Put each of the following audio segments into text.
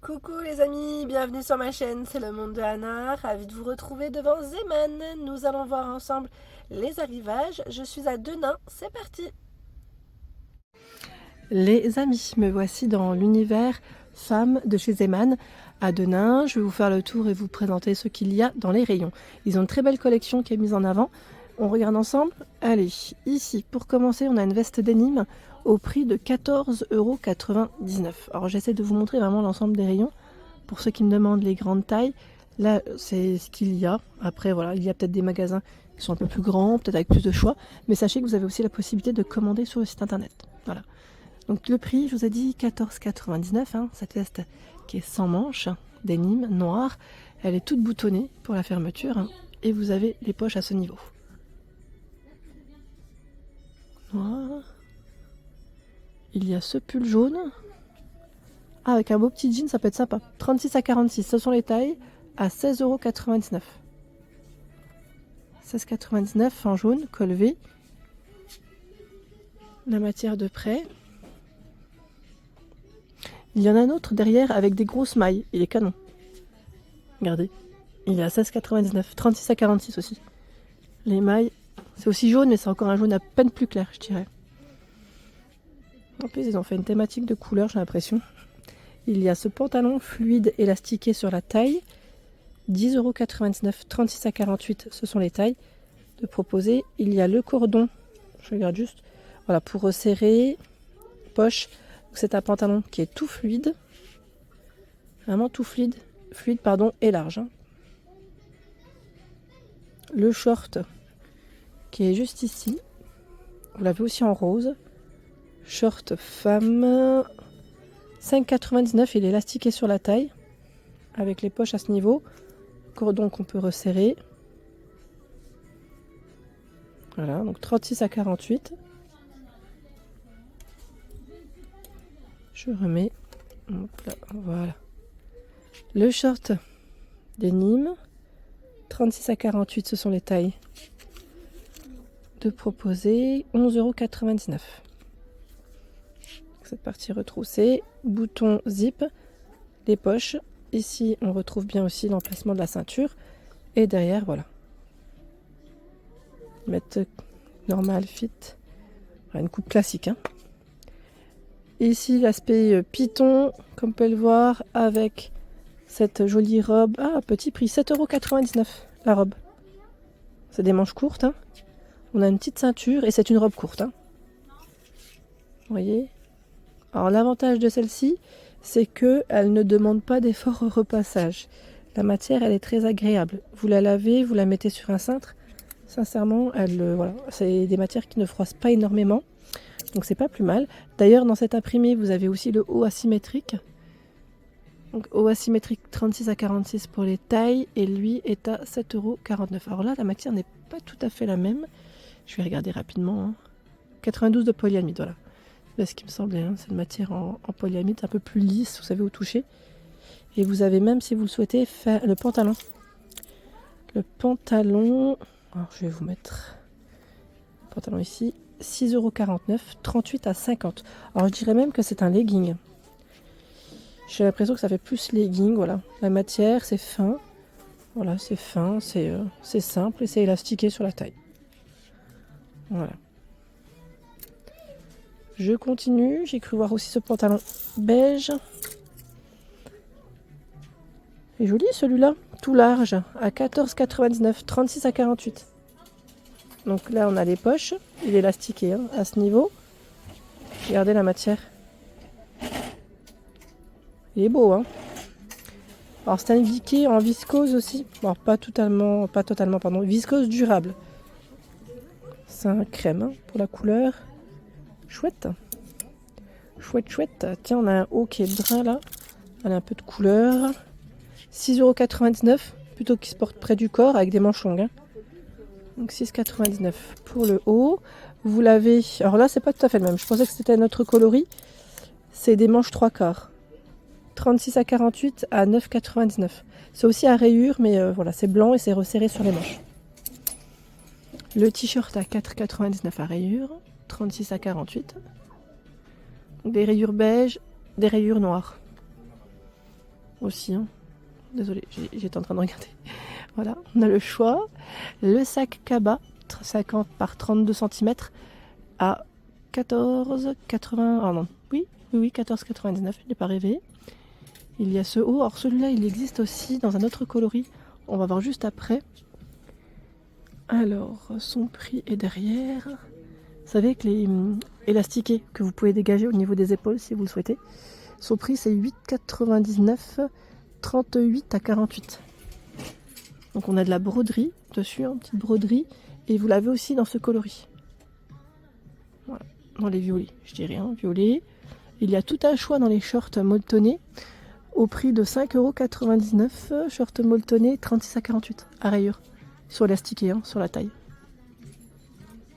Coucou les amis, bienvenue sur ma chaîne, c'est le monde de Anna, ravi de vous retrouver devant Zeman. Nous allons voir ensemble les arrivages. Je suis à Denain, c'est parti. Les amis, me voici dans l'univers femme de chez Zeman à Denain. Je vais vous faire le tour et vous présenter ce qu'il y a dans les rayons. Ils ont une très belle collection qui est mise en avant. On regarde ensemble. Allez, ici, pour commencer, on a une veste denim au prix de 14,99 €. Alors j'essaie de vous montrer vraiment l'ensemble des rayons. Pour ceux qui me demandent les grandes tailles, là c'est ce qu'il y a. Après voilà, il y a peut-être des magasins qui sont un peu plus grands, peut-être avec plus de choix. Mais sachez que vous avez aussi la possibilité de commander sur le site internet. Voilà. Donc le prix, je vous ai dit 14,99 €, hein, cette veste qui est sans manches, denim, noire. Elle est toute boutonnée pour la fermeture, hein, et vous avez les poches à ce niveau. Voilà. Il y a ce pull jaune. Ah, avec un beau petit jean, ça peut être sympa. 36 à 46, ce sont les tailles, à 16,99 €. 16,99 € en jaune, col V. La matière de prêt. Il y en a un autre derrière avec des grosses mailles. Il est canon. Regardez. Il est à 16,99 €. 36 à 46 aussi. Les mailles, c'est aussi jaune, mais c'est encore un jaune à peine plus clair, je dirais. En plus, ils ont fait une thématique de couleur, j'ai l'impression. Il y a ce pantalon fluide élastiqué sur la taille. 10,99 €. 36 à 48, ce sont les tailles de proposer. Il y a le cordon. Je regarde juste. Voilà, pour resserrer. Poche. C'est un pantalon qui est tout fluide. Vraiment tout fluide. Fluide, pardon, et large. Hein. Le short qui est juste ici. Vous l'avez aussi en rose. Short femme. 5,99 €. Il est élastiqué sur la taille. Avec les poches à ce niveau. Cordon qu'on peut resserrer. Voilà, donc 36 à 48. Je remets. Hop là, voilà. Le short denim. 36 à 48, ce sont les tailles de proposer. 11,99 €. Cette partie retroussée. Bouton zip. Les poches. Ici, on retrouve bien aussi l'emplacement de la ceinture. Et derrière, voilà. Mettre normal, fit. Une coupe classique. Hein. Ici, l'aspect python, comme on peut le voir, avec cette jolie robe. Ah, petit prix, 7,99 € la robe. C'est des manches courtes. Hein. On a une petite ceinture et c'est une robe courte. Hein. Vous voyez ? Alors, l'avantage de celle-ci, c'est qu'elle ne demande pas d'effort au repassage. La matière, elle est très agréable. Vous la lavez, vous la mettez sur un cintre. Sincèrement, voilà, c'est des matières qui ne froissent pas énormément. Donc c'est pas plus mal. D'ailleurs, dans cet imprimé, vous avez aussi le haut asymétrique. Donc haut asymétrique 36 à 46 pour les tailles. Et lui est à 7,49 €. Alors là, la matière n'est pas tout à fait la même. Je vais regarder rapidement. Hein. 92 de polyamide, voilà. C'est ce qui me semblait. Hein. C'est une matière en polyamide un peu plus lisse, vous savez, au toucher. Et vous avez même, si vous le souhaitez, faire le pantalon. Le pantalon... Alors, je vais vous mettre le pantalon ici. 6,49 €, 38 à 50. Alors je dirais même que c'est un legging. J'ai l'impression que ça fait plus legging, voilà. La matière, c'est fin. Voilà, c'est fin, c'est simple et c'est élastiqué sur la taille. Voilà. Je continue, j'ai cru voir aussi ce pantalon beige. C'est joli celui-là, tout large, à 14,99 €, 36 à 48. Donc là, on a les poches. Il est élastiqué hein, à ce niveau. Regardez la matière. Il est beau, hein. Alors, c'est indiqué en viscose aussi. Alors, pas totalement, pardon. Viscose durable. C'est un crème hein, pour la couleur. Chouette. Chouette, chouette. Tiens, on a un haut qui est brun là. Elle a un peu de couleur. 6,99 €. Plutôt qu'il se porte près du corps avec des manches longues. Hein. Donc 6,99 € pour le haut. Vous l'avez... Alors là, c'est pas tout à fait le même. Je pensais que c'était notre coloris. C'est des manches 3/4. 36 à 48 à 9,99 €. C'est aussi à rayures, mais voilà, c'est blanc et c'est resserré sur les manches. Le t-shirt à 4,99 € à rayures. 36 à 48. Des rayures beige, des rayures noires. aussi. Hein. Désolée, j'étais en train de regarder. Voilà, on a le choix. Le sac Kaba, 50 par 32 cm à 14,80. Ah non, oui, 14,99. Il n'est pas rêvé. Il y a ce haut. Alors celui-là, il existe aussi dans un autre coloris. On va voir juste après. Alors, son prix est derrière. Vous savez que les élastiqués que vous pouvez dégager au niveau des épaules si vous le souhaitez. Son prix c'est 8,99, 38 à 48. Donc on a de la broderie dessus, une petite broderie. Et vous l'avez aussi dans ce coloris. Voilà, dans les violets, je dirais, hein, violet. Il y a tout un choix dans les shorts molletonnés au prix de 5,99 €. Short molletonné 36 à 48 à rayures. Sur élastiqué, hein, sur la taille.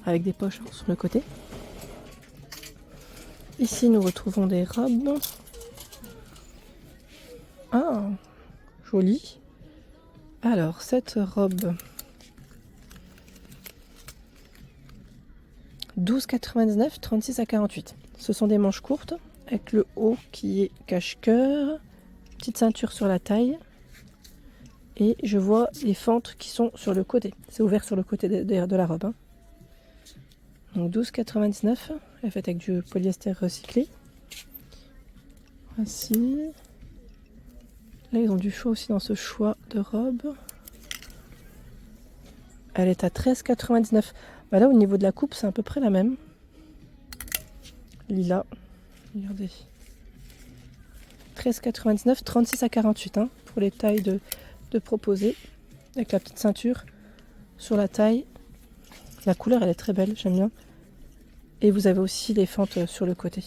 Avec des poches hein, sur le côté. Ici nous retrouvons des robes. Ah, jolie. Alors, cette robe, 12,99 €, 36 à 48. Ce sont des manches courtes, avec le haut qui est cache-cœur, petite ceinture sur la taille, et je vois les fentes qui sont sur le côté. C'est ouvert sur le côté de la robe. Hein. Donc 12,99 €, elle est faite avec du polyester recyclé. Voici. Là, ils ont du choix aussi dans ce choix de robe. Elle est à 13,99 €. Bah là, au niveau de la coupe, c'est à peu près la même. Lila. Regardez. 13,99 €, 36 à 48 hein, pour les tailles de proposer. Avec la petite ceinture sur la taille. La couleur, elle est très belle, j'aime bien. Et vous avez aussi les fentes sur le côté.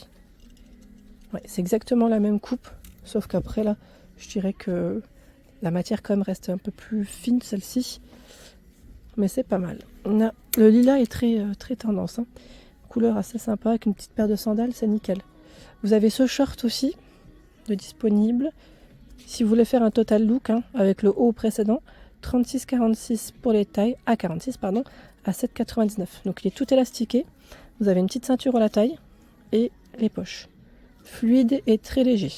Ouais, c'est exactement la même coupe, sauf qu'après, là, je dirais que la matière quand même reste un peu plus fine, celle-ci. Mais c'est pas mal. Le lilas est très tendance. Hein. Couleur assez sympa, avec une petite paire de sandales, c'est nickel. Vous avez ce short aussi, de disponible. Si vous voulez faire un total look, hein, avec le haut précédent, 36,46 pour les tailles, à 46 pardon, à 7,99. Donc il est tout élastiqué. Vous avez une petite ceinture à la taille et les poches. Fluide et très léger.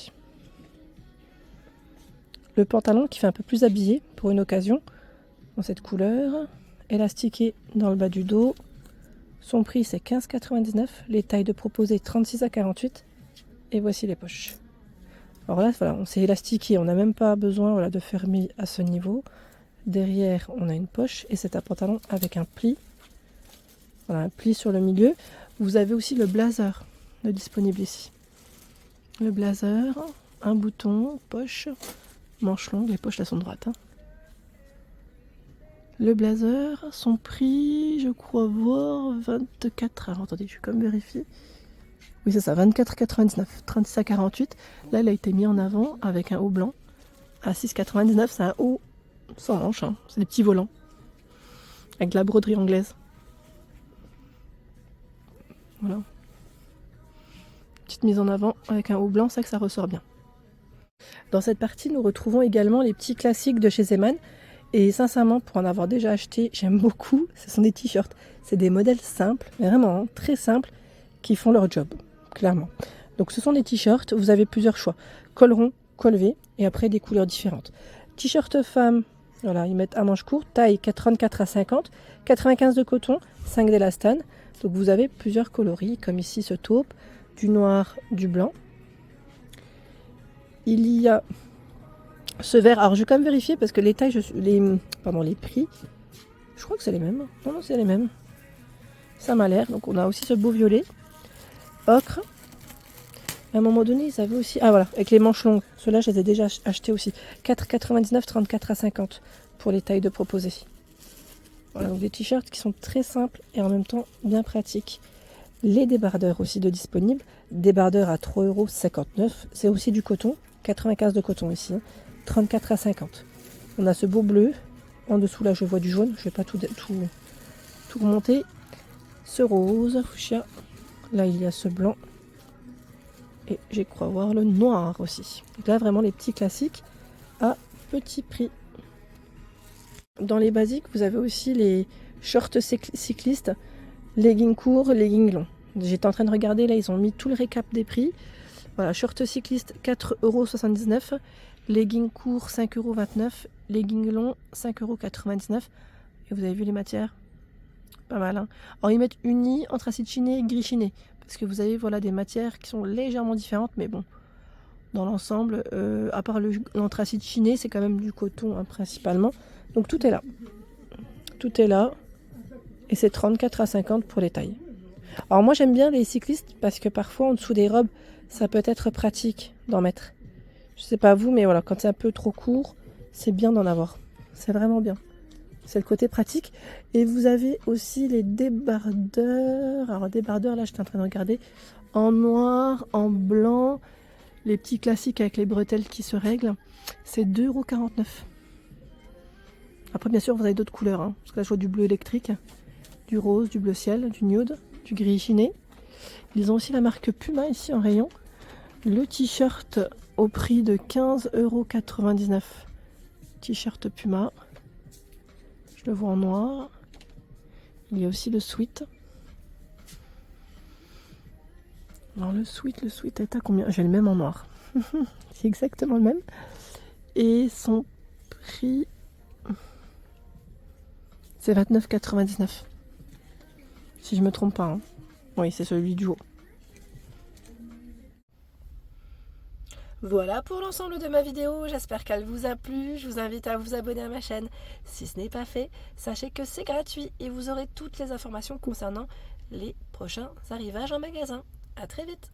Le pantalon qui fait un peu plus habillé pour une occasion, dans cette couleur. Élastiqué dans le bas du dos. Son prix c'est 15,99. Les tailles de proposer 36 à 48. Et voici les poches. Alors là, voilà, on s'est élastiqué, on n'a même pas besoin voilà, de fermer à ce niveau. Derrière, on a une poche et c'est un pantalon avec un pli. Voilà, un pli sur le milieu. Vous avez aussi le blazer de disponible ici. Le blazer, un bouton, poche, manche longue, les poches là sont droites. Hein. Le blazer, son prix, je crois voir 24. Alors attendez, je vais quand même vérifier. Oui, c'est ça, 24,99, 36 à 48. Là, il a été mis en avant avec un haut blanc. À 6,99, c'est un haut sans manche. Hein. C'est des petits volants. Avec de la broderie anglaise. Voilà. Petite mise en avant avec un haut blanc, c'est que ça ressort bien. Dans cette partie, nous retrouvons également les petits classiques de chez Zeman. Et sincèrement, pour en avoir déjà acheté, j'aime beaucoup. Ce sont des t-shirts. C'est des modèles simples, mais vraiment hein, très simples, qui font leur job. Clairement. Donc ce sont des t-shirts, vous avez plusieurs choix. Col rond, col V, et après des couleurs différentes. T-shirt femme, voilà, ils mettent à manches courtes, taille 34 à 50, 95 de coton, 5 d'élastane. Donc vous avez plusieurs coloris, comme ici ce taupe, du noir, du blanc. Il y a ce vert, alors je vais quand même vérifier parce que les tailles, les prix, je crois que c'est les mêmes. Non, c'est les mêmes. Ça m'a l'air, donc on a aussi ce beau violet. Ocre. À un moment donné, ils avaient aussi... Ah voilà, avec les manches longues. Ceux-là, je les ai déjà achetés aussi. 4,99, 34 à 50 pour les tailles de proposer. Voilà, donc des t-shirts qui sont très simples et en même temps bien pratiques. Les débardeurs aussi de disponibles. Débardeurs à 3,59 €. C'est aussi du coton. 95 de coton ici. 34 à 50. On a ce beau bleu. En dessous, là, je vois du jaune. Je ne vais pas tout remonter. Ce rose, fuchsia. Là, il y a ce blanc. Et j'ai crois voir le noir aussi. Donc là, vraiment les petits classiques à petit prix. Dans les basiques, vous avez aussi les shorts cyclistes, leggings courts, leggings longs. J'étais en train de regarder, là, ils ont mis tout le récap des prix. Voilà, short cycliste 4,79 €, legging court 5,29 €, legging long 5,99 €. Et vous avez vu les matières? Pas mal, hein. Alors ils mettent uni, anthracite chiné et gris chiné. Parce que vous avez voilà, des matières qui sont légèrement différentes, mais bon, dans l'ensemble, à part l'anthracite chiné, c'est quand même du coton hein, principalement. Donc tout est là. Tout est là. Et c'est 34 à 50 pour les tailles. Alors moi j'aime bien les cyclistes parce que parfois en dessous des robes, ça peut être pratique d'en mettre. Je sais pas vous, mais voilà, quand c'est un peu trop court, c'est bien d'en avoir. C'est vraiment bien. C'est le côté pratique. Et vous avez aussi les débardeurs. Alors débardeurs, là j'étais en train de regarder. En noir, en blanc. Les petits classiques avec les bretelles qui se règlent. C'est 2,49 €. Après bien sûr vous avez d'autres couleurs. Hein, parce que là je vois du bleu électrique, du rose, du bleu ciel, du nude, du gris chiné. Ils ont aussi la marque Puma ici en rayon. Le t-shirt au prix de 15,99 €. T-shirt Puma. Je le vois en noir. Il y a aussi le sweat. Alors le sweat est à combien? J'ai le même en noir. C'est exactement le même. Et son prix, c'est 29,99 €. Si je me trompe pas. Hein. Oui, c'est celui du haut. Voilà pour l'ensemble de ma vidéo, j'espère qu'elle vous a plu, je vous invite à vous abonner à ma chaîne si ce n'est pas fait, sachez que c'est gratuit et vous aurez toutes les informations concernant les prochains arrivages en magasin. À très vite.